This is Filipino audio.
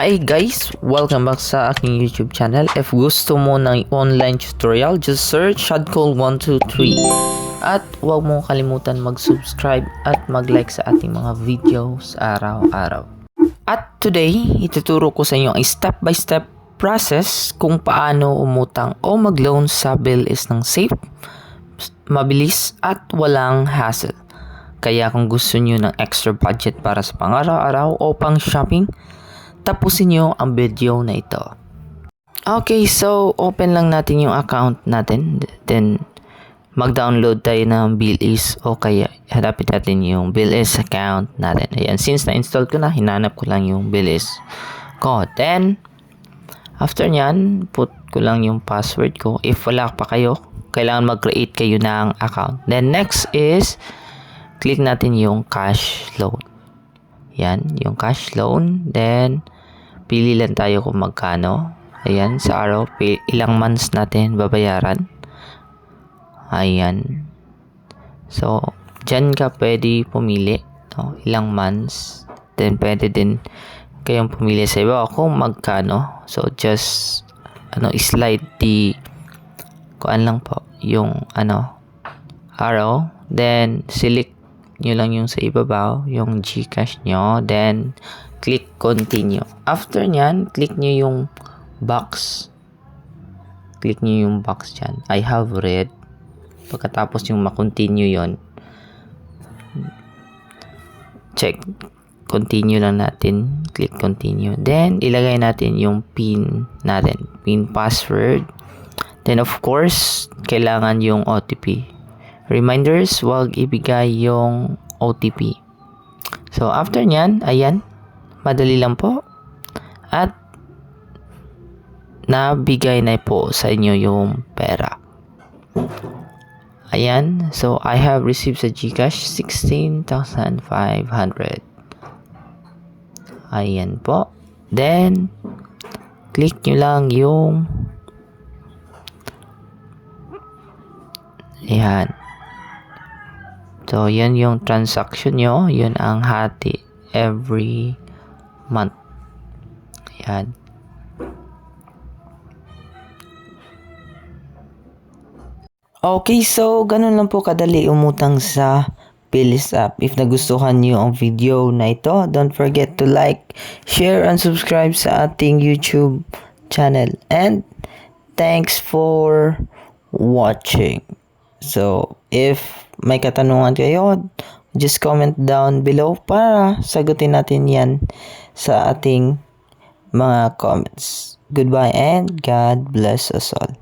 Hi guys! Welcome back sa aking YouTube channel. If gusto mo ng online tutorial, just search Shadcole123. At huwag mo kalimutan mag-subscribe at mag-like sa ating mga videos araw-araw. At today, ituturo ko sa inyo ang step-by-step process kung paano umutang o mag-loan sa Bilis ng safe, mabilis at walang hassle. Kaya kung gusto nyo ng extra budget para sa pang-araw-araw o pang-shopping, tapusin nyo ang video na ito. Okay, so open lang natin yung account natin. Then, mag-download tayo ng Bilis o kaya hanapin natin yung Bilis account natin. Ayan, since na-install ko na, hinanap ko lang yung Bilis ko. Then, after nyan, put ko lang yung password ko. If wala pa kayo, kailangan mag-create kayo ng account. Then, next is, click natin yung cash loan. Yan, yung cash loan. Then, pili lang tayo kung magkano. Ayan, sa araw, ilang months natin babayaran. Ayan. So, dyan ka pwede pumili. No? Ilang months. Then, pwede din kayong pumili sa iba kung magkano. So, just, slide kuan lang po, yung, araw. Then, select nyo lang yung sa ibabaw, yung GCash nyo, then click continue. After nyan, click nyo yung box. Click nyo yung box dyan. I have read. Pagkatapos yung ma-continue yon, check. Continue lang natin. Click continue. Then, ilagay natin yung PIN natin. PIN password. Then, of course, kailangan yung OTP. Reminders, wag ibigay yung OTP. So, after nyan, ayan, madali lang po. At, nabigay na po sa inyo yung pera. Ayan, so, I have received sa GCash 16,500. Ayan po. Then, click nyo lang yung ayan. So, yan yung transaction nyo. Yun ang hati every month. Ayan. Okay, so ganun lang po kadali umutang sa Bilis app. If nagustuhan nyo ang video na ito, don't forget to like, share, and subscribe sa ating YouTube channel. And thanks for watching. So, if may katanungan kayo, just comment down below para sagutin natin yan sa ating mga comments. Goodbye and God bless us all.